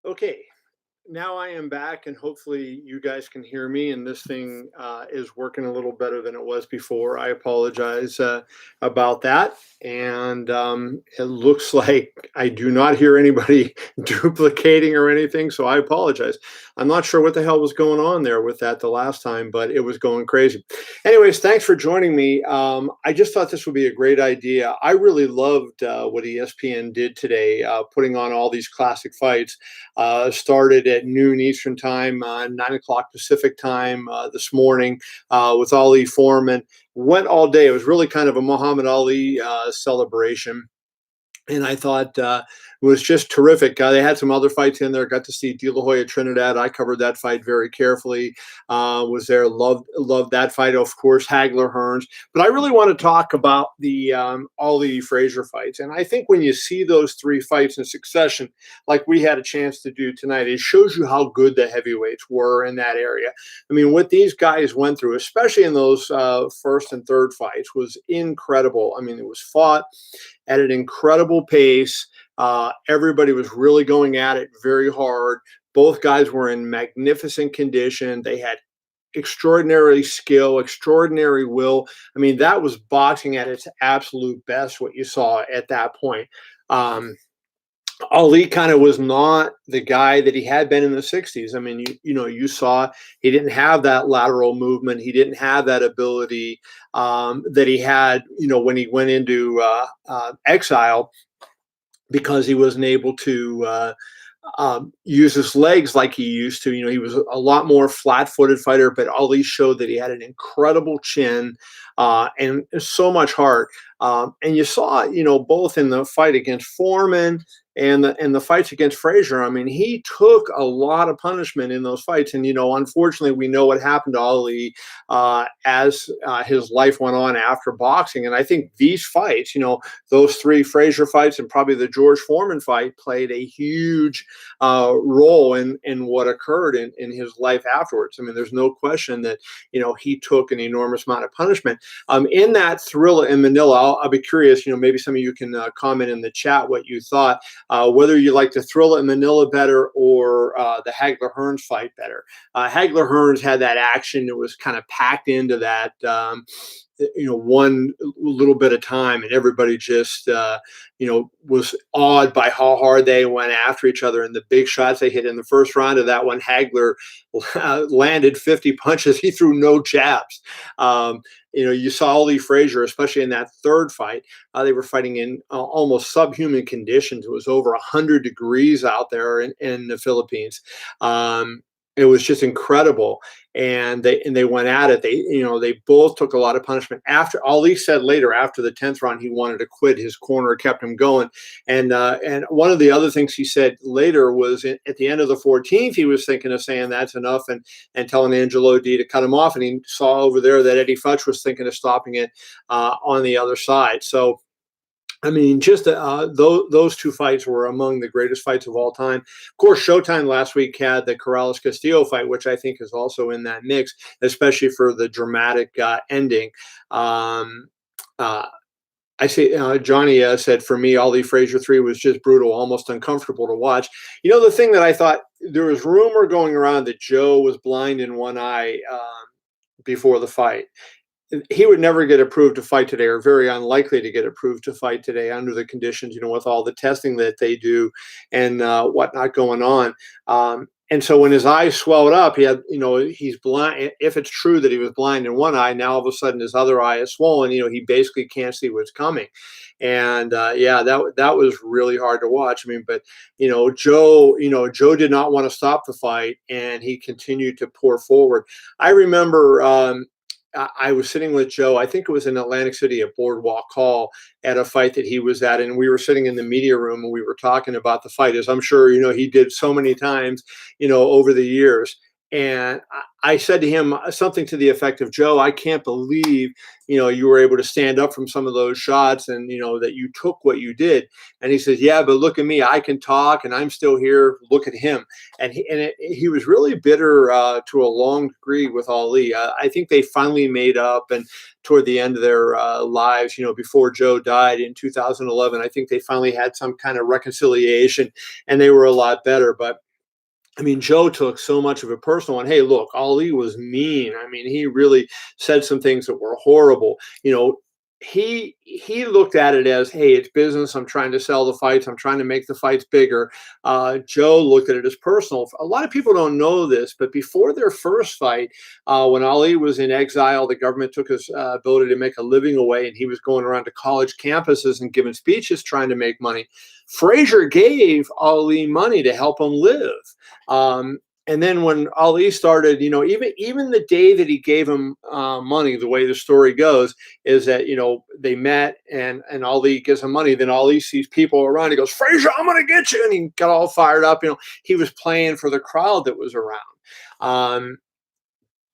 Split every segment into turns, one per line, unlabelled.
Okay, now I am back, and hopefully you guys can hear me. And this thing is working a little better than it was before. I apologize about that. And it looks like I do not hear anybody duplicating or anything. So I apologize. I'm not sure what the hell was going on there with that the last time, but it was going crazy. Anyways, thanks for joining me. I just thought this would be a great idea. I really loved what ESPN did today, putting on all these classic fights. Started at noon Eastern time, 9 o'clock Pacific time this morning with Ali Foreman. Went all day. It was really kind of a Muhammad Ali celebration. And I thought it was just terrific. They had some other fights in there. Got to see De La Hoya Trinidad. I covered that fight very carefully. Was there? Loved that fight. Of course, Hagler Hearns. But I really want to talk about the Ali-Frazier fights. And I think when you see those three fights in succession, like we had a chance to do tonight, it shows you how good the heavyweights were in that area. I mean, what these guys went through, especially in those first and third fights, was incredible. I mean, it was fought at an incredible pace. Everybody was really going at it very hard. Both guys were in magnificent condition. They had extraordinary skill, extraordinary will. I mean, that was boxing at its absolute best, what you saw at that point. Ali kind of was not the guy that he had been in the 60s. I mean, you saw he didn't have that lateral movement. He didn't have that ability that he had, when he went into exile, because he wasn't able to use his legs like he used to. He was a lot more flat-footed fighter, but Ali showed that he had an incredible chin and so much heart. And you saw, both in the fight against Foreman and the fights against Frazier. I mean, he took a lot of punishment in those fights. And, unfortunately, we know what happened to Ali as his life went on after boxing. And I think these fights, those three Frazier fights and probably the George Foreman fight, played a huge role in what occurred in his life afterwards. I mean, there's no question that, he took an enormous amount of punishment. In that Thriller in Manila, I'll be curious, maybe some of you can comment in the chat what you thought. Whether you like the Thriller in Manila better or the Hagler Hearns fight better. Hagler Hearns had that action that was kind of packed into that, one little bit of time, and everybody just, was awed by how hard they went after each other and the big shots they hit in the first round of that one. Hagler landed 50 punches. He threw no jabs. You saw Ali-Frazier, especially in that third fight. They were fighting in almost subhuman conditions. It was over 100 degrees out there in the Philippines. It was just incredible, and they went at it. They both took a lot of punishment. After Ali said later, after the 10th round, he wanted to quit. His corner kept him going, and one of the other things he said later was at the end of the 14th, he was thinking of saying that's enough and telling Angelo D to cut him off. And he saw over there that Eddie Futch was thinking of stopping it on the other side. So, I mean, just those two fights were among the greatest fights of all time. Of course, Showtime last week had the Corrales-Castillo fight, which I think is also in that mix, especially for the dramatic ending. I say Johnny said, for me, Ali-Frazier 3 was just brutal, almost uncomfortable to watch. The thing that I thought, there was rumor going around that Joe was blind in one eye before the fight. He would never get approved to fight today, or very unlikely to get approved to fight today under the conditions, with all the testing that they do and whatnot going on. And so when his eyes swelled up, he had, he's blind. If it's true that he was blind in one eye, now all of a sudden his other eye is swollen. He basically can't see what's coming. And that was really hard to watch. I mean, but Joe did not want to stop the fight, and he continued to pour forward. I remember. I was sitting with Joe, I think it was in Atlantic City at Boardwalk Hall, at a fight that he was at, and we were sitting in the media room and we were talking about the fight, as I'm sure he did so many times over the years. And I said to him something to the effect of, Joe, I can't believe, you were able to stand up from some of those shots, and, that you took what you did. And he says, yeah, but look at me. I can talk and I'm still here. Look at him. And he was really bitter to a long degree with Ali. I think they finally made up, and toward the end of their lives, before Joe died in 2011, I think they finally had some kind of reconciliation, and they were a lot better. But I mean, Joe took so much of it personal. And hey, look, Ali was mean. I mean, he really said some things that were horrible. He looked at it as, hey, it's business. I'm trying to sell the fights. I'm trying to make the fights bigger. Joe looked at it as personal. A lot of people don't know this, but before their first fight, when Ali was in exile, the government took his ability to make a living away, and he was going around to college campuses and giving speeches trying to make money. Frazier gave Ali money to help him live. Um, and then when Ali started, even the day that he gave him money, the way the story goes is that they met and Ali gives him money. Then Ali sees people around. He goes, "Frazier, I'm gonna get you!" And he got all fired up. He was playing for the crowd that was around. Um,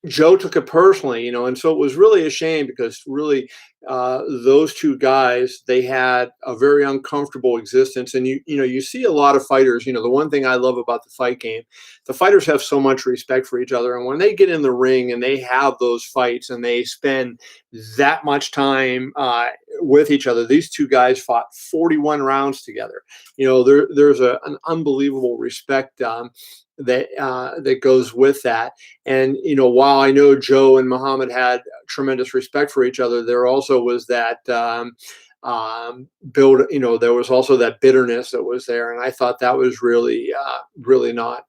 Joe took it personally, and so it was really a shame because really those two guys, they had a very uncomfortable existence. And you see a lot of fighters. The one thing I love about the fight game, the fighters have so much respect for each other, and when they get in the ring and they have those fights and they spend that much time with each other. These two guys fought 41 rounds together. There's an unbelievable respect that goes with that. And while I know Joe and Muhammad had tremendous respect for each other, there also was that build. There was also that bitterness that was there, and I thought that was really not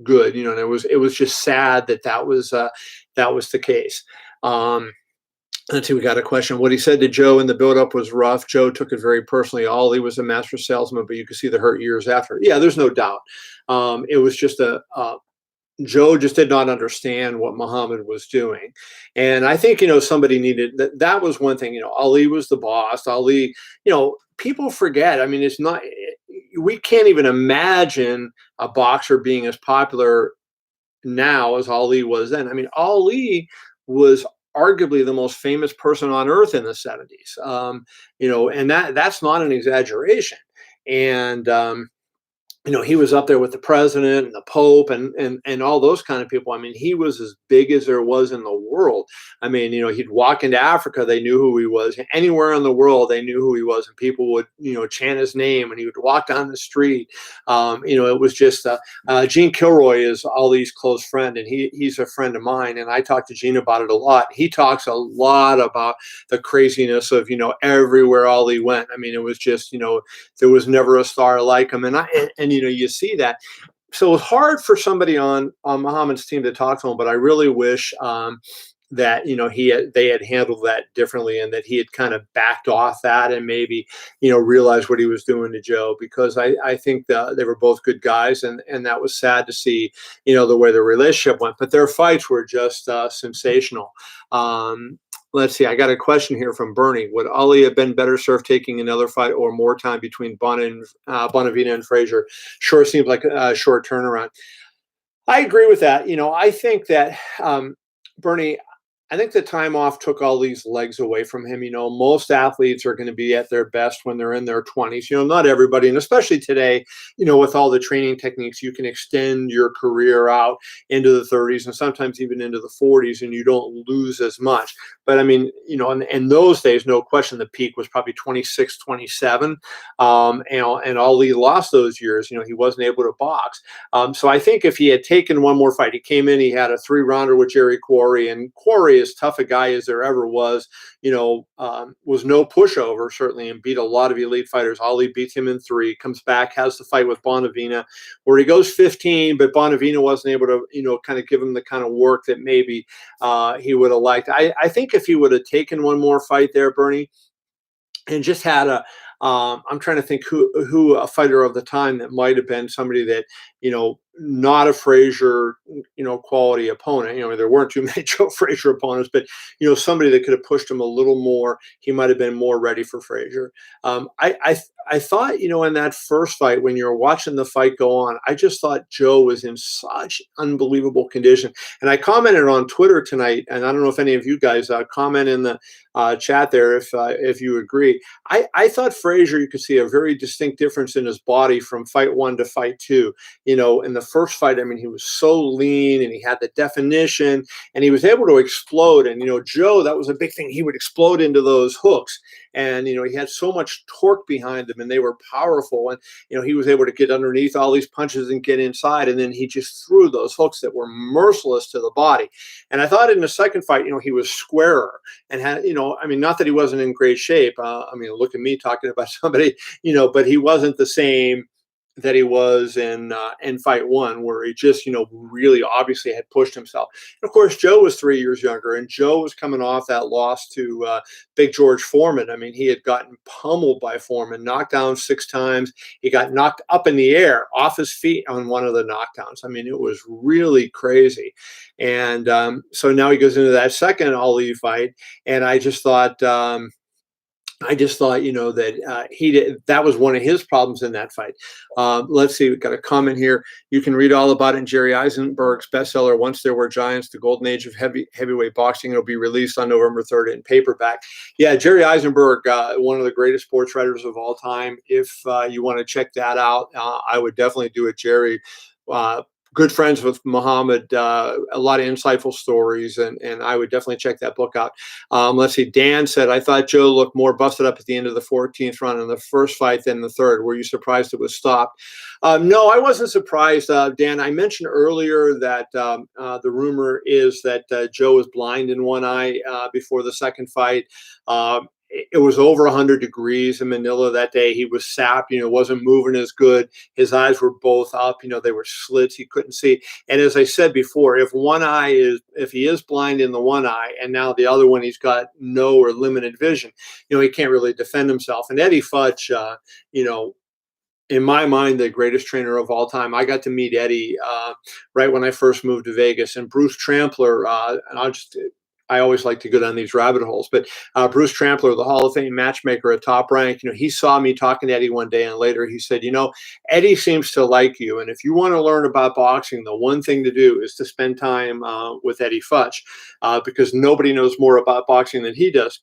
good. And it was just sad that was the case. Let's see, we got a question. What he said to Joe in the buildup was rough. Joe took it very personally. Ali was a master salesman, but you could see the hurt years after. Yeah, there's no doubt. It was just Joe just did not understand what Muhammad was doing. And I think, somebody needed that was one thing. Ali was the boss. Ali, people forget. I mean, it's not, we can't even imagine a boxer being as popular now as Ali was then. I mean, Ali was arguably the most famous person on earth in the 70s. And that's not an exaggeration. And he was up there with the president and the Pope and all those kind of people. I mean, he was as big as there was in the world. I mean, he'd walk into Africa, they knew who he was. Anywhere in the world, they knew who he was, and people would, chant his name, and he would walk down the street. It was just Gene Kilroy is Ali's close friend, and he's a friend of mine, and I talk to Gene about it a lot. He talks a lot about the craziness of, everywhere Ali went. I mean, it was just, there was never a star like him, and you see that. So it's hard for somebody on Muhammad's team to talk to him, but I really wish that they had handled that differently, and that he had kind of backed off that and maybe realized what he was doing to Joe, because I think they were both good guys, and that was sad to see the way the relationship went. But their fights were just sensational. Let's see. I got a question here from Bernie. Would Ali have been better served taking another fight or more time between Bonavina and Frazier? Sure seems like a short turnaround. I agree with that. I think that Bernie, I think the time off took all these legs away from him. Most athletes are going to be at their best when they're in their 20s. Not everybody, and especially today, with all the training techniques, you can extend your career out into the 30s and sometimes even into the 40s, and you don't lose as much. But I mean, in those days, no question, the peak was probably 26, 27. And Ali lost those years. He wasn't able to box. So I think if he had taken one more fight, he came in, he had a 3-rounder with Jerry Quarry, and Quarry, as tough a guy as there ever was no pushover, certainly, and beat a lot of elite fighters. Ali beats him in 3, comes back, has the fight with Bonavina, where he goes 15, but Bonavina wasn't able to, kind of give him the kind of work that maybe he would have liked. I think if he would have taken one more fight there, Bernie, and just had I'm trying to think who a fighter of the time that might have been somebody that, not a Frazier, quality opponent. There weren't too many Joe Frazier opponents, but, somebody that could have pushed him a little more, he might have been more ready for Frazier. I thought, in that first fight, when you were watching the fight go on, I just thought Joe was in such unbelievable condition. And I commented on Twitter tonight, and I don't know if any of you guys comment in the chat there if you agree. I thought Frazier, you could see a very distinct difference in his body from fight 1 to fight 2. In the first fight, I mean, he was so lean and he had the definition and he was able to explode. And, Joe, that was a big thing. He would explode into those hooks. And, he had so much torque behind them and they were powerful. And, he was able to get underneath all these punches and get inside. And then he just threw those hooks that were merciless to the body. And I thought in the second fight, he was squarer and had, I mean, not that he wasn't in great shape. I mean, look at me talking about somebody, but he wasn't the same that he was in fight one, where he just, really obviously had pushed himself. And of course, Joe was 3 years younger, and Joe was coming off that loss to Big George Foreman. I mean, he had gotten pummeled by Foreman, knocked down 6 times. He got knocked up in the air off his feet on one of the knockdowns. I mean, it was really crazy. And so now he goes into that second Ali fight, and I just thought, that he did. That was one of his problems in that fight. Let's see. We've got a comment here. You can read all about it in Jerry Eisenberg's bestseller, Once There Were Giants, The Golden Age of Heavyweight Boxing. It'll be released on November 3rd in paperback. Yeah, Jerry Eisenberg, one of the greatest sports writers of all time. If you want to check that out, I would definitely do it. Jerry, good friends with Muhammad, a lot of insightful stories, and I would definitely check that book out. Let's see. Dan said, I thought Joe looked more busted up at the end of the 14th round in the first fight than the third. Were you surprised it was stopped? No, I wasn't surprised, Dan. I mentioned earlier that the rumor is that Joe was blind in one eye before the second fight. It was over 100 degrees in Manila that day. He was sapped, wasn't moving as good. His eyes were both up, they were slits. He couldn't see. And as I said before, if he is blind in the one eye and now the other one, he's got no or limited vision, he can't really defend himself. And Eddie Futch, in my mind, the greatest trainer of all time. I got to meet Eddie right when I first moved to Vegas. And Bruce Trampler, and I always like to go down these rabbit holes, but Bruce Trampler, the Hall of Fame matchmaker at Top Rank, he saw me talking to Eddie one day, and later he said, Eddie seems to like you, and if you want to learn about boxing, the one thing to do is to spend time with Eddie Futch, because nobody knows more about boxing than he does.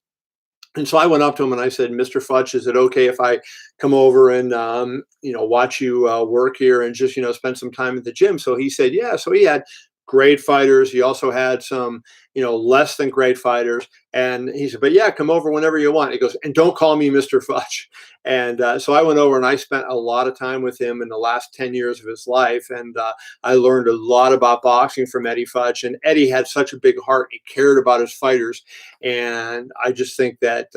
And so I went up to him and I said, Mr. Futch, is it okay if I come over and, watch you work here and just, spend some time at the gym? So he said, yeah. So he had great fighters. He also had some, less than great fighters. And he said, but yeah, come over whenever you want. He goes, and don't call me Mr. Futch. And so I went over and I spent a lot of time with him in the last 10 years of his life. And I learned a lot about boxing from Eddie Futch. And Eddie had such a big heart. He cared about his fighters. And I just think that,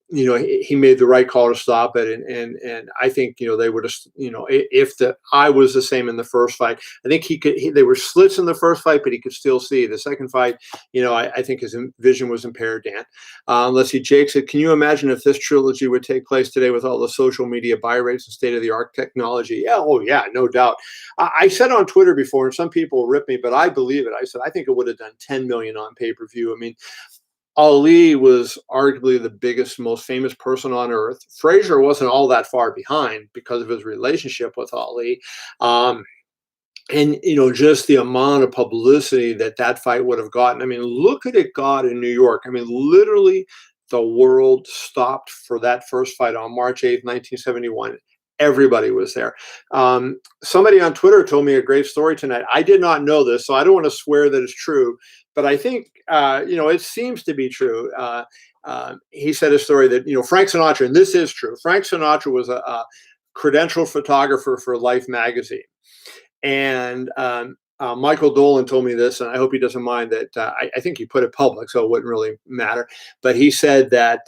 he made the right call to stop it. And I think, they would have, if the eye was the same in the first fight, I think they were slits in the first fight, but he could still see. The second fight, I think his vision was impaired, Dan. Let's see. Jake said, can you imagine if this trilogy would take place today with all the social media buy rates and state-of-the-art technology? Yeah, oh yeah, no doubt. I said on Twitter before, and some people rip me, but I believe it. I said, I think it would have done 10 million on pay-per-view. I mean, Ali was arguably the biggest, most famous person on earth. Frazier wasn't all that far behind because of his relationship with Ali. And, just the amount of publicity that fight would have gotten. I mean, look at it got in New York. I mean, literally the world stopped for that first fight on March 8th, 1971. Everybody was there. Somebody on Twitter told me a great story tonight. I did not know this, so I don't want to swear that it's true, but I think, it seems to be true. He said a story that, Frank Sinatra, and this is true. Frank Sinatra was a credentialed photographer for Life magazine. And Michael Dolan told me this, and I hope he doesn't mind that I think he put it public, so it wouldn't really matter. But he said that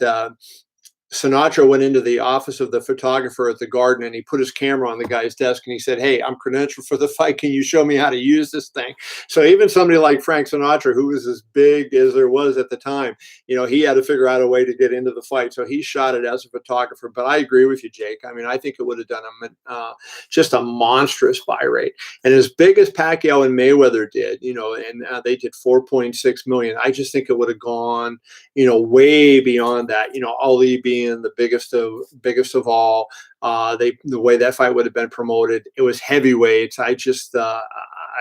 Sinatra went into the office of the photographer at the Garden and he put his camera on the guy's desk and he said, hey, I'm credentialed for the fight. Can you show me how to use this thing? So even somebody like Frank Sinatra, who was as big as there was at the time, he had to figure out a way to get into the fight. So he shot it as a photographer. But I agree with you, Jake. I mean, I think it would have done just a monstrous buy rate. And as big as Pacquiao and Mayweather did, and they did 4.6 million, I just think it would have gone, way beyond that. Ali being the biggest of all, the way that fight would have been promoted. It was heavyweights.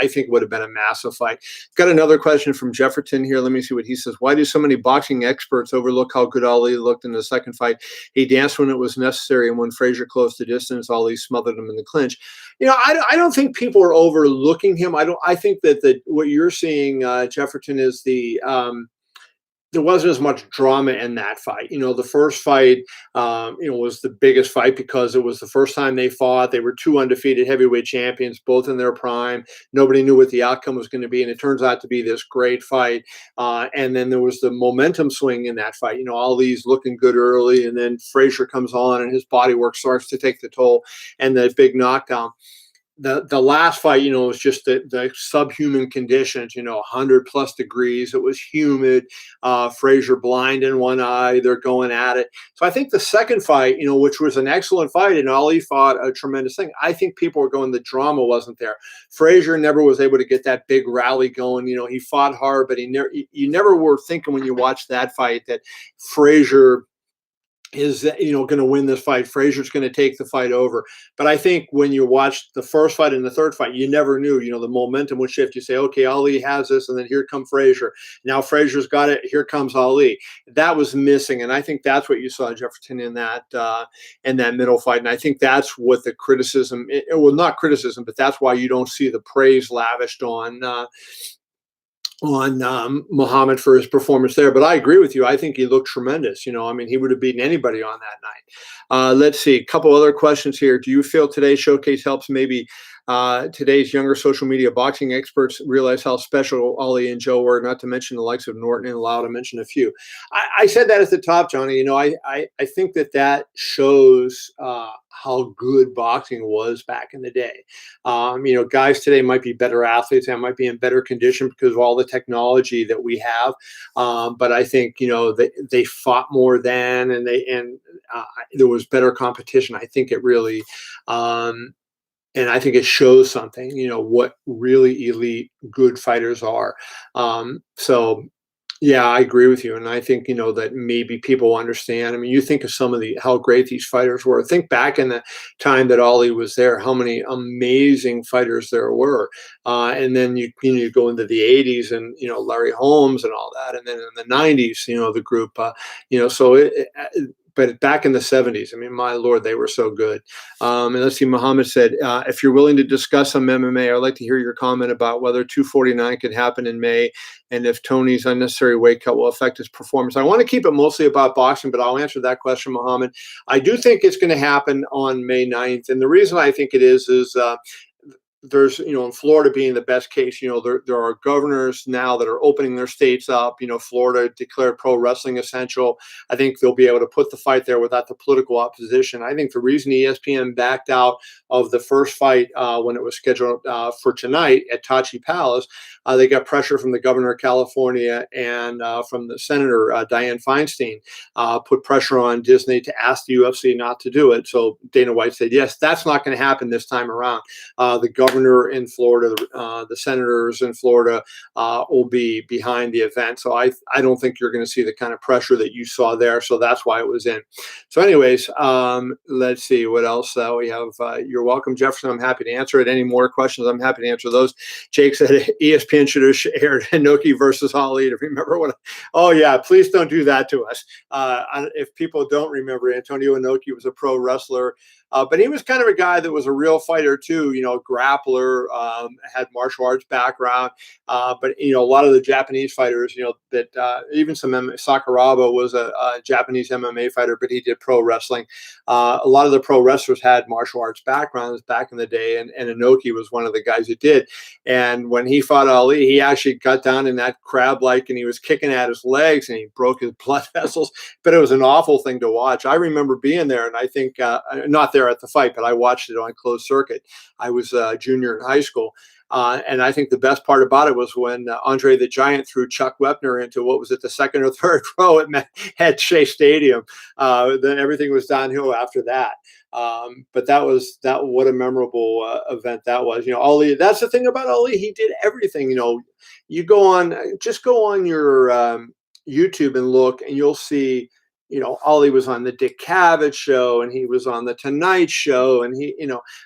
I think it would have been a massive fight. Got another question from Jefferton here. Let me see what he says. Why do so many boxing experts overlook how good Ali looked in the second fight? He danced when it was necessary, and when Frazier closed the distance, Ali smothered him in the clinch. I don't think people are overlooking him. I think that what you're seeing, Jefferton, is there wasn't as much drama in that fight. The first fight, was the biggest fight because it was the first time they fought. They were two undefeated heavyweight champions, both in their prime. Nobody knew what the outcome was going to be, and it turns out to be this great fight. And then there was the momentum swing in that fight. Ali's looking good early, and then Frazier comes on, and his body work starts to take the toll, and the big knockdown. The last fight, was just the subhuman conditions, 100+ degrees. It was humid. Frazier blind in one eye. They're going at it. So I think the second fight, which was an excellent fight, and Ali fought a tremendous thing. I think people were going, the drama wasn't there. Frazier never was able to get that big rally going. He fought hard, but you never were thinking when you watched that fight that Frazier is going to win this fight. Frazier's going to take the fight over. But I think when you watch the first fight and the third fight, you never knew, the momentum would shift. You say, okay, Ali has this, and then here comes Frazier. Now Frazier's got it. Here comes Ali. That was missing, and I think that's what you saw, Jefferton, in that middle fight. And I think that's what the criticism, well, not criticism, but that's why you don't see the praise lavished on Muhammad for his performance there. But I agree with you. I think he looked tremendous. He would have beaten anybody on that night. Let's see. A couple other questions here. Do you feel today's showcase helps maybe today's younger social media boxing experts realize how special Ali and Joe were, not to mention the likes of Norton and Lau, to mention a few? I said that at the top, Johnny. I think that shows how good boxing was back in the day. Guys today might be better athletes and might be in better condition because of all the technology that we have. But I think, they fought more then, and there was better competition. I think it really, and I think it shows something, what really elite good fighters are. So yeah, I agree with you. And I think, that maybe people understand. You think of some of how great these fighters were. Think back in the time that Ali was there, how many amazing fighters there were. And then you go into the 80s and, Larry Holmes and all that. And then in the 90s, the group, so but back in the 70s, my Lord, they were so good. And let's see, Muhammad said, if you're willing to discuss some MMA, I'd like to hear your comment about whether 249 could happen in May and if Tony's unnecessary weight cut will affect his performance. I want to keep it mostly about boxing, but I'll answer that question, Muhammad. I do think it's going to happen on May 9th. And the reason I think it is there's, in Florida being the best case, there are governors now that are opening their states up. Florida declared pro wrestling essential. I think they'll be able to put the fight there without the political opposition. I think the reason ESPN backed out of the first fight when it was scheduled for tonight at Tachi Palace, they got pressure from the governor of California and from the Senator Dianne Feinstein, put pressure on Disney to ask the UFC not to do it. So Dana White said, yes, that's not going to happen this time around. The governor in Florida, the senators in Florida will be behind the event. So I don't think you're going to see the kind of pressure that you saw there. So that's why it was in. So anyways, let's see what else we have. You're welcome, Jefferson. I'm happy to answer it. Any more questions? I'm happy to answer those. Jake said ESPN should have aired Inoki versus Ali to remember what. Oh yeah, please don't do that to us. If people don't remember, Antonio Inoki was a pro wrestler. But he was kind of a guy that was a real fighter too, grappler, had martial arts background. But, a lot of the Japanese fighters, that even Sakuraba was a Japanese MMA fighter, but he did pro wrestling. A lot of the pro wrestlers had martial arts backgrounds back in the day. And Inoki was one of the guys that did. And when he fought Ali, he actually got down in that crab-like and he was kicking at his legs and he broke his blood vessels. But it was an awful thing to watch. I remember being there, and I think not there at the fight, but I watched it on closed circuit. I was a junior in high school. And I think the best part about it was when Andre the Giant threw Chuck Wepner into, what was it, the second or third row at Shea Stadium. Then everything was downhill after that. But what a memorable event that was. Ali, that's the thing about Ali. He did everything. You go on your YouTube and look, and you'll see, Ali was on the Dick Cavett show, and he was on the Tonight Show, and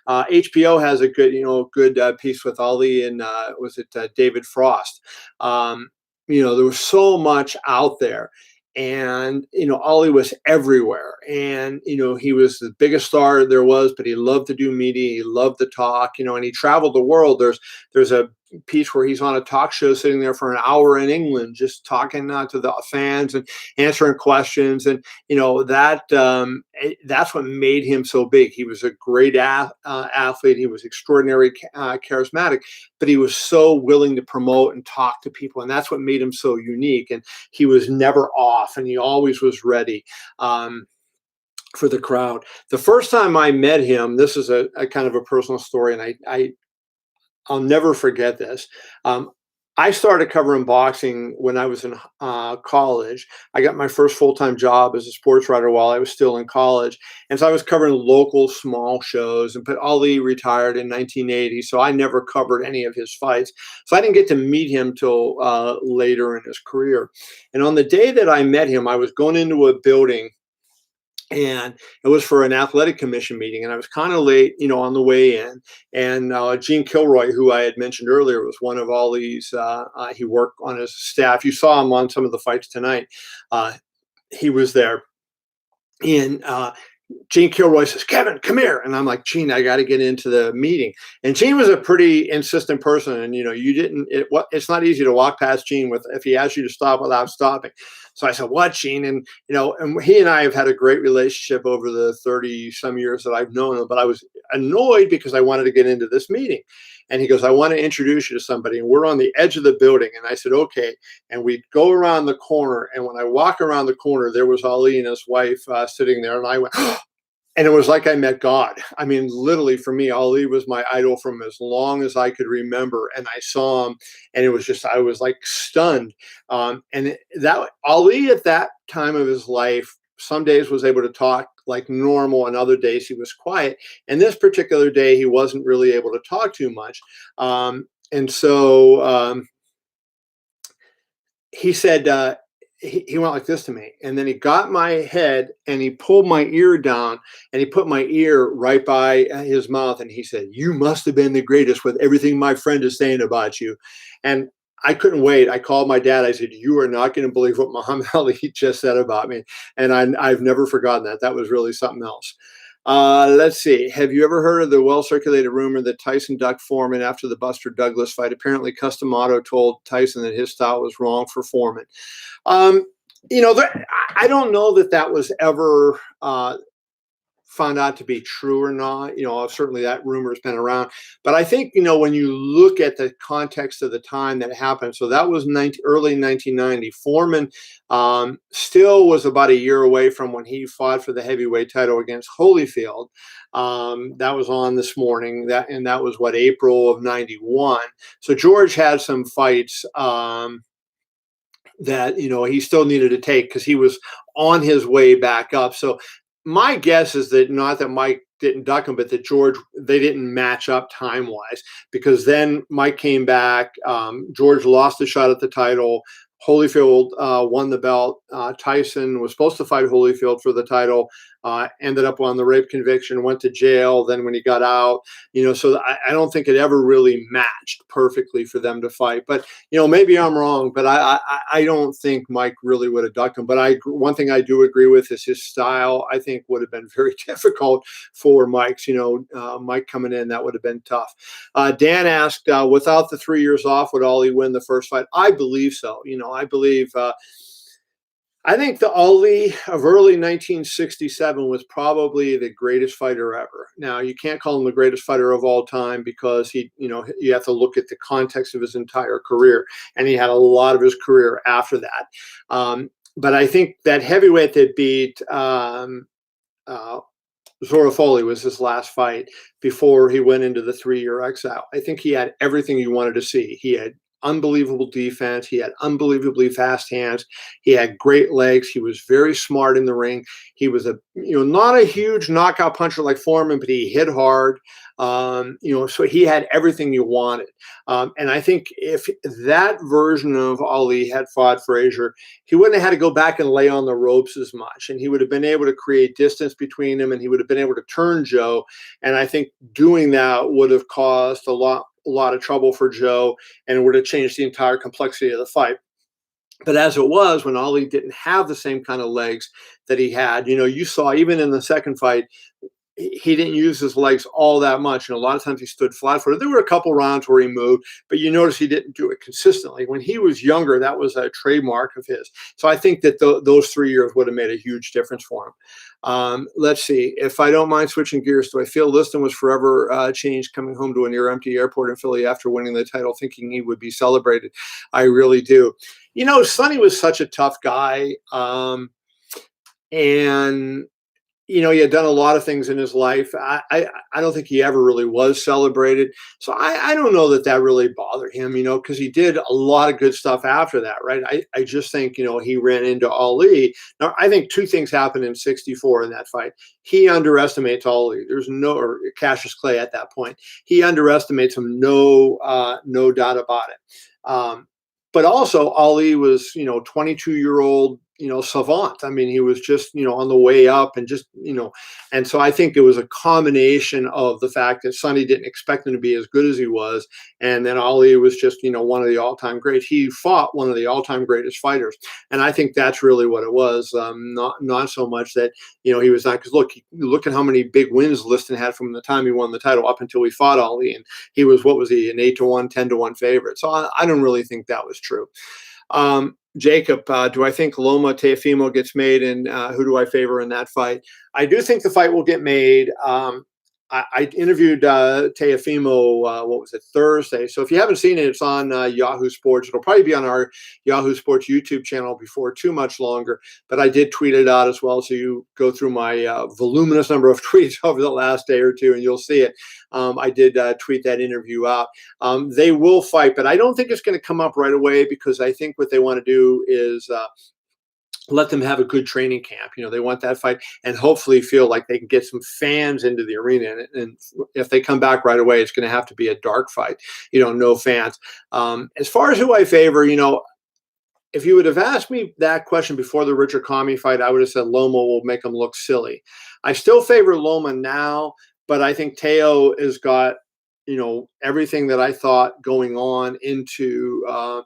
HBO has a good piece with Ali and was it David Frost. There was so much out there, and Ali was everywhere, and he was the biggest star there was, but he loved to do media, he loved to talk, and he traveled the world. There's a piece where he's on a talk show sitting there for an hour in England just talking to the fans and answering questions, and that's what made him so big. He was a great athlete, he was extraordinarily charismatic, but he was so willing to promote and talk to people, and that's what made him so unique. And he was never off, and he always was ready for the crowd. The first time I met him, this is a kind of a personal story, and I'll never forget this. I started covering boxing when I was in college. I got my first full-time job as a sports writer while I was still in college. And so I was covering local small shows, but Ali retired in 1980, so I never covered any of his fights. So I didn't get to meet him till later in his career. And on the day that I met him, I was going into a building, and it was for an athletic commission meeting, and I was kind of late, on the way in. And Gene Kilroy, who I had mentioned earlier, was one of Ali's. He worked on his staff. You saw him on some of the fights tonight. He was there, and Gene Kilroy says, "Kevin, come here." And I'm like, "Gene, I got to get into the meeting." And Gene was a pretty insistent person. And, it's not easy to walk past Gene if he asks you to stop without stopping. So I said, "What, Gene?" And, and he and I have had a great relationship over the 30 some years that I've known him, but I was annoyed because I wanted to get into this meeting. And he goes, "I want to introduce you to somebody." And we're on the edge of the building. And I said, "Okay." And we go around the corner. And when I walk around the corner, there was Ali and his wife sitting there. And I went, and it was like I met God. I mean, literally for me, Ali was my idol from as long as I could remember. And I saw him, and it was just, I was like stunned. That Ali at that time of his life, some days was able to talk like normal, and other days he was quiet. And this particular day, he wasn't really able to talk too much. And so he said, he went like this to me, and then he got my head and he pulled my ear down, and he put my ear right by his mouth, and he said, "You must have been the greatest with everything my friend is saying about you." And I couldn't wait. I called my dad. I said, "You are not going to believe what Muhammad Ali just said about me." And I've never forgotten that. That was really something else. Let's see. Have you ever heard of the well-circulated rumor that Tyson ducked Foreman after the Buster Douglas fight? Apparently, Customato told Tyson that his style was wrong for Foreman. I don't know that was ever found out to be true or not. Certainly that rumor has been around. But I think, when you look at the context of the time that it happened, so that was early 1990. Foreman still was about a year away from when he fought for the heavyweight title against Holyfield. That was on this morning. That was April of 91. So George had some fights that he still needed to take because he was on his way back up. So my guess is that not that Mike didn't duck him, but that they didn't match up time wise, because then Mike came back. George lost a shot at the title. Holyfield won the belt. Tyson was supposed to fight Holyfield for the title, ended up on the rape conviction, went to jail. Then when he got out, so I don't think it ever really matched perfectly for them to fight. But, maybe I'm wrong, but I don't think Mike really would have ducked him. But one thing I do agree with is his style, I think, would have been very difficult for Mike's. Mike coming in, that would have been tough. Dan asked, without the 3 years off, would Ali win the first fight? I believe so. I think the Ali of early 1967 was probably the greatest fighter ever. Now, you can't call him the greatest fighter of all time because you have to look at the context of his entire career, and he had a lot of his career after that. But I think that heavyweight that beat Zora Foley was his last fight before he went into the 3-year exile. I think he had everything you wanted to see. He had unbelievable defense. He had unbelievably fast hands. He had great legs. He was very smart in the ring. He was not a huge knockout puncher like Foreman, but he hit hard. So he had everything you wanted. And I think if that version of Ali had fought Frazier, he wouldn't have had to go back and lay on the ropes as much. And he would have been able to create distance between them, and he would have been able to turn Joe. And I think doing that would have caused a lot of trouble for Joe and would have changed the entire complexity of the fight. But as it was, when Ali didn't have the same kind of legs that he had, you saw even in the second fight, he didn't use his legs all that much. And a lot of times he stood flat-footed. There were a couple rounds where he moved, but you notice he didn't do it consistently. When he was younger, that was a trademark of his. So I think that those 3 years would have made a huge difference for him. Let's see. If I don't mind switching gears, do I feel Liston was forever changed coming home to a near-empty airport in Philly after winning the title, thinking he would be celebrated? I really do. Sonny was such a tough guy. And he had done a lot of things in his life. I don't think he ever really was celebrated. So I don't know that really bothered him, because he did a lot of good stuff after that, right? I just think, he ran into Ali. Now, I think two things happened in 64 in that fight. He underestimates Ali. Or Cassius Clay at that point. He underestimates him, no doubt about it. But also Ali was, 22-year-old, savant. I mean, he was just, on the way up and just, and so I think it was a combination of the fact that Sonny didn't expect him to be as good as he was. And then Ali was just, one of the all-time greats. He fought one of the all-time greatest fighters. And I think that's really what it was. Not so much that, he was not, because look at how many big wins Liston had from the time he won the title up until he fought Ali. And he was, what was he, an 8-1, 10-1 favorite. So I don't really think that was true. Jacob, do I think Loma Teofimo gets made, and who do I favor in that fight? I do think the fight will get made. I interviewed Teofimo, what was it, Thursday. So if you haven't seen it, it's on Yahoo Sports. It'll probably be on our Yahoo Sports YouTube channel before too much longer. But I did tweet it out as well. So you go through my voluminous number of tweets over the last day or two, and you'll see it. I did tweet that interview out. They will fight, but I don't think it's going to come up right away, because I think what they want to do is let them have a good training camp. They want that fight and hopefully feel like they can get some fans into the arena. And if they come back right away, it's going to have to be a dark fight, no fans. As far as who I favor, if you would have asked me that question before the Richard Comey fight, I would have said Loma will make him look silly. I still favor Loma now, but I think Teo has got, everything that I thought going on into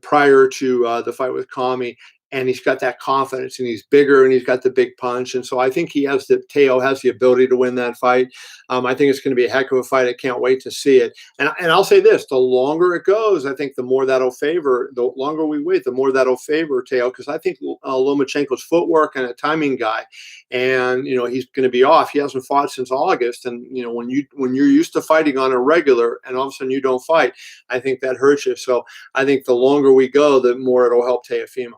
prior to the fight with Comey. And he's got that confidence, and he's bigger, and he's got the big punch. And so I think Teo has the ability to win that fight. I think it's going to be a heck of a fight. I can't wait to see it. And I'll say this, the longer it goes, I think the longer we wait, the more that'll favor Teo, because I think Lomachenko's footwork and a timing guy, and, he's going to be off. He hasn't fought since August. And, when you're used to fighting on a regular and all of a sudden you don't fight, I think that hurts you. So I think the longer we go, the more it'll help Teofimo.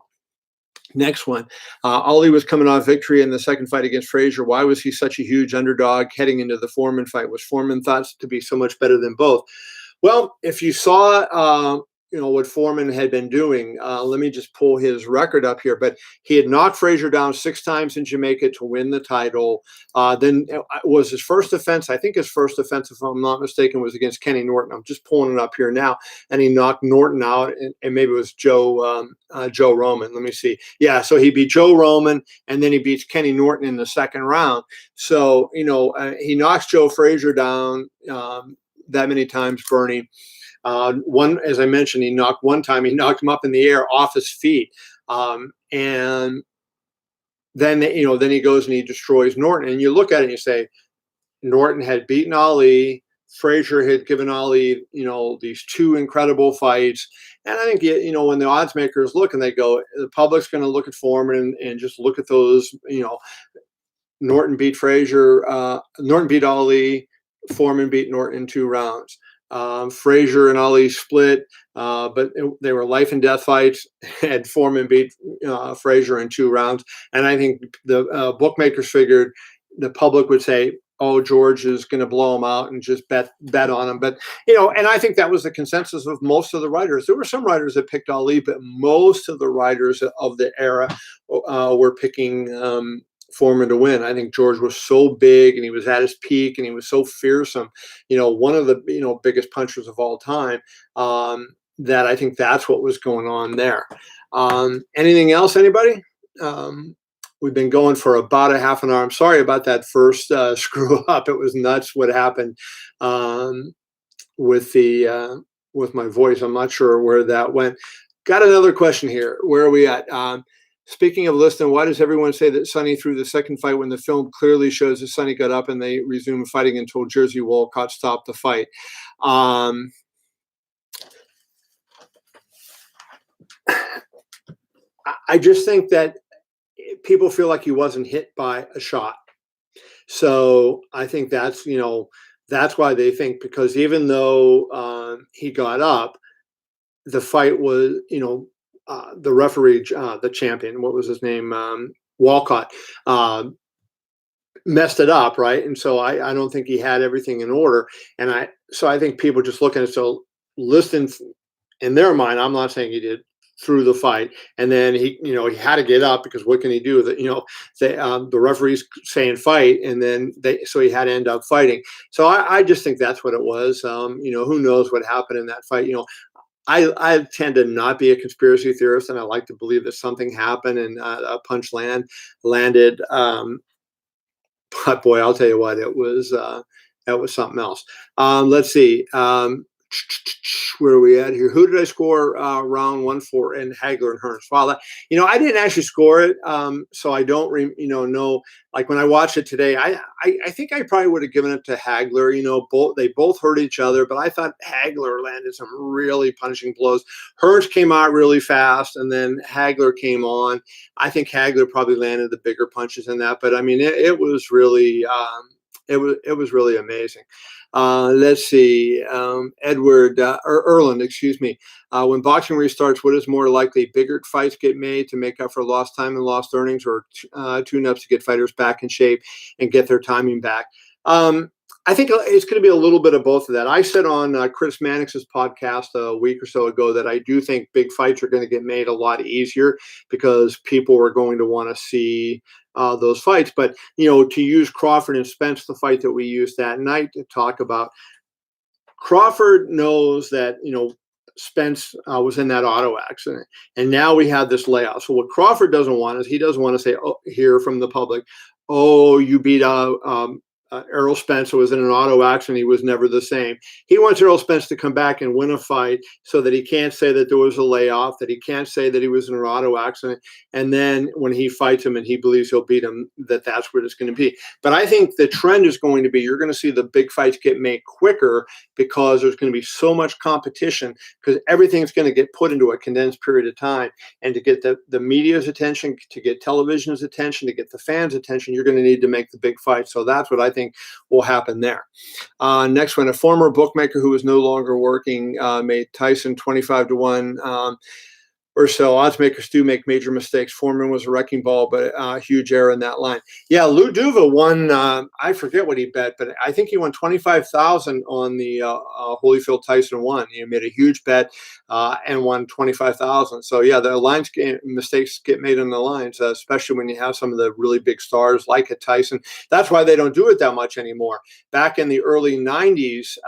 Next one. Ali was coming off victory in the second fight against Frazier. Why was he such a huge underdog heading into the Foreman fight? Was Foreman thought to be so much better than both? Well, if you saw what Foreman had been doing, let me just pull his record up here. But he had knocked Frazier down 6 times in Jamaica to win the title. Then it was his first offense. I think his first offense, if I'm not mistaken, was against Kenny Norton. I'm just pulling it up here now. And he knocked Norton out, and maybe it was Joe Roman. Let me see. Yeah, so he beat Joe Roman, and then he beats Kenny Norton in the second round. So, he knocks Joe Frazier down that many times, Bernie. As I mentioned, he knocked him up in the air off his feet. And then he goes and he destroys Norton. And you look at it and you say, Norton had beaten Ali. Frazier had given Ali, these 2 incredible fights. And I think, when the odds makers look and they go, the public's going to look at Foreman and just look at those, Norton beat Frazier, Norton beat Ali, Foreman beat Norton in 2 rounds. Frazier and Ali split, but they were life and death fights, and Foreman beat Frazier in 2 rounds. And I think the bookmakers figured the public would say oh, George is going to blow him out and just bet on him. But and I think that was the consensus of most of the writers. There were some writers that picked Ali, but most of the writers of the era were picking Foreman to win. I think George was so big and he was at his peak and he was so fearsome. One of the biggest punchers of all time. That I think that's what was going on there. Anything else, anybody? We've been going for about a half an hour. I'm sorry about that first screw up. It was nuts what happened with my voice. I'm not sure where that went. Got another question here. Where are we at? Speaking of Liston, why does everyone say that Sonny threw the second fight when the film clearly shows that Sonny got up and they resumed fighting until Jersey Walcott stopped the fight? I just think that people feel like he wasn't hit by a shot. So I think that's why they think, because even though he got up, the fight was, the referee, the champion, what was his name? Walcott, messed it up, right? And so I don't think he had everything in order. And I think people just look at it. So Liston, in their mind, I'm not saying he did, through the fight, and then he had to get up, because what can he do? That the referee's saying fight, and then so he had to end up fighting. So I just think that's what it was. Who knows what happened in that fight? I tend to not be a conspiracy theorist, and I like to believe that something happened and a punch landed. But boy, I'll tell you what, that was something else. Let's see. Where are we at here? Who did I score round 1 for in Hagler and Hearns? Well, I didn't actually score it, so I don't know. Like when I watched it today, I think I probably would have given it to Hagler. They both hurt each other, but I thought Hagler landed some really punishing blows. Hearns came out really fast, and then Hagler came on. I think Hagler probably landed the bigger punches in that, but I mean, it was really it was really amazing. Let's see, Edward Erland, excuse me. When boxing restarts, what is more likely? Bigger fights get made to make up for lost time and lost earnings, or tune-ups to get fighters back in shape and get their timing back? I think it's going to be a little bit of both of that. I said on Chris Mannix's podcast a week or so ago that I do think big fights are going to get made a lot easier, because people are going to want to see those fights. But, to use Crawford and Spence, the fight that we used that night to talk about, Crawford knows that, Spence was in that auto accident, and now we have this layout. So what Crawford doesn't want is, he doesn't want to say, hear from the public, oh, you beat Errol Spence was in an auto accident. He was never the same. He wants Errol Spence to come back and win a fight, so that he can't say that there was a layoff, that he can't say that he was in an auto accident. And then when he fights him and he believes he'll beat him, that's what it's going to be. But I think the trend is going to be, you're going to see the big fights get made quicker, because there's going to be so much competition, because everything's going to get put into a condensed period of time. And to get the media's attention, to get television's attention, to get the fans' attention, you're going to need to make the big fights. So that's what I think will happen there. Next one, a former bookmaker who is no longer working made Tyson 25-1 or so. Odds makers do make major mistakes. Foreman was a wrecking ball, but a huge error in that line. Yeah, Lou Duva won. I forget what he bet, but I think he won 25,000 on the Holyfield Tyson one. He made a huge bet and won 25,000. So yeah, the mistakes get made in the lines, especially when you have some of the really big stars like a Tyson. That's why they don't do it that much anymore. Back in the early 90s,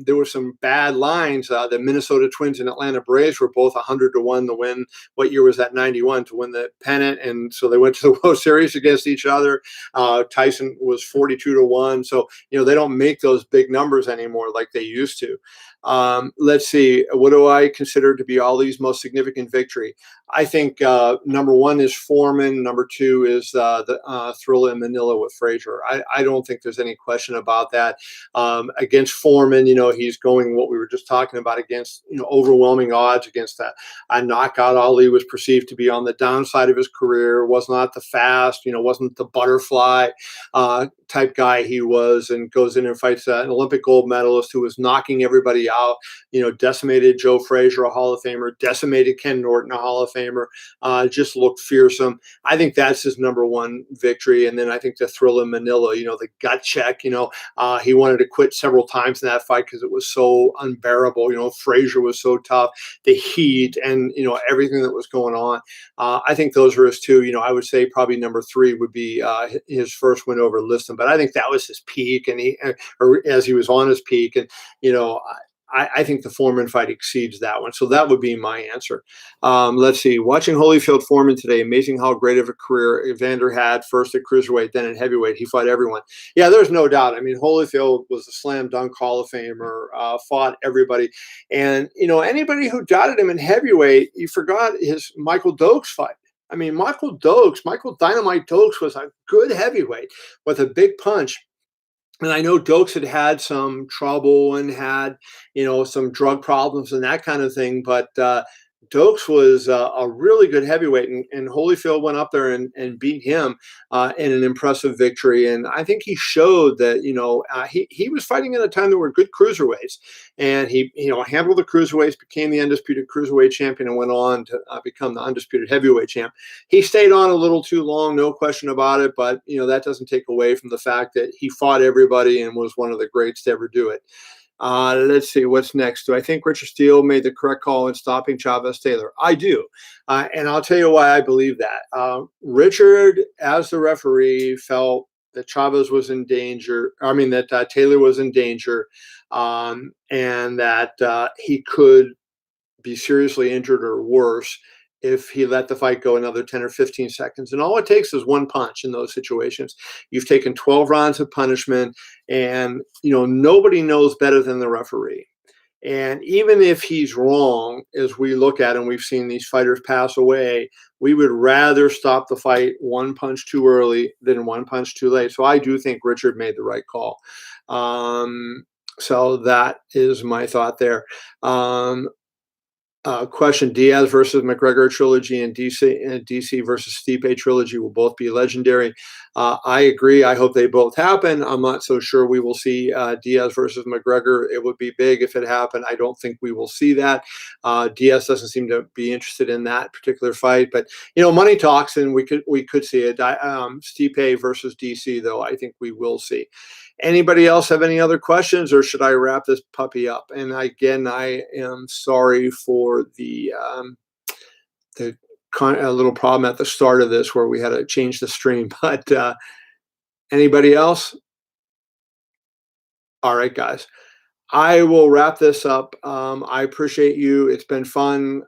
there were some bad lines. The Minnesota Twins and Atlanta Braves were both 100-1 to win. What year was that? 91, to win the pennant. And so they went to the World Series against each other. Tyson was 42-1. So, they don't make those big numbers anymore like they used to. Let's see. What do I consider to be Ali's most significant victory? I think number one is Foreman. Number two is the Thrilla in Manila with Frazier. I don't think there's any question about that. Against Foreman, he's going what we were just talking about, against overwhelming odds, against a knockout doubt Ali was perceived to be on the downside of his career, was not the fast, wasn't the butterfly type guy he was, and goes in and fights an Olympic gold medalist who was knocking everybody out, decimated Joe Frazier, a Hall of Famer, decimated Ken Norton, a Hall of Famer, just looked fearsome. I think that's his number one victory. And then I think the thrill in Manila, the gut check, he wanted to quit several times in that fight because it was so unbearable. Frazier was so tough, the heat and, everything that was going on. I think those were his two. I would say probably number three would be his first win over Liston, but I think that was his peak, and or as he was on his peak. And, I think the Foreman fight exceeds that one. So that would be my answer. Let's see. Watching Holyfield Foreman today, amazing how great of a career Evander had, first at cruiserweight, then at heavyweight. He fought everyone. Yeah, there's no doubt. I mean, Holyfield was a slam dunk Hall of Famer, fought everybody. And, anybody who doubted him in heavyweight, you forgot his Michael Dokes fight. I mean, Michael Dynamite Dokes was a good heavyweight with a big punch. And I know Dokes had some trouble and had, some drug problems and that kind of thing. But Dokes was a really good heavyweight, and Holyfield went up there and beat him in an impressive victory. And I think he showed that, he was fighting at a time there were good cruiserweights, and he, handled the cruiserweights, became the undisputed cruiserweight champion, and went on to become the undisputed heavyweight champ. He stayed on a little too long, no question about it. But, that doesn't take away from the fact that he fought everybody and was one of the greats to ever do it. Let's see what's next. Do I think Richard Steele made the correct call in stopping Chavez Taylor? I do. And I'll tell you why I believe that. Richard, as the referee, felt that Chavez was in danger. I mean, that Taylor was in danger, and that he could be seriously injured or worse if he let the fight go another 10 or 15 seconds. And all it takes is one punch in those situations. You've taken 12 rounds of punishment, and, nobody knows better than the referee. And even if he's wrong, as we look at, and we've seen these fighters pass away, we would rather stop the fight one punch too early than one punch too late. So I do think Richard made the right call. So that is my thought there. Question: Diaz versus McGregor trilogy and DC versus Stipe trilogy will both be legendary. I agree. I hope they both happen. I'm not so sure we will see Diaz versus McGregor. It would be big if it happened. I don't think we will see that. Diaz doesn't seem to be interested in that particular fight, but money talks, and we could see it. Stipe versus DC, though, I think we will see. Anybody else have any other questions, or should I wrap this puppy up? And again, I am sorry for the a little problem at the start of this where we had to change the stream. But anybody else? All right, guys. I will wrap this up. I appreciate you. It's been fun.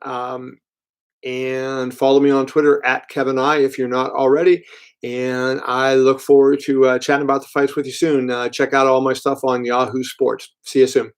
And follow me on Twitter at Kevin I if you're not already. And I look forward to chatting about the fights with you soon. Check out all my stuff on Yahoo Sports. See you soon.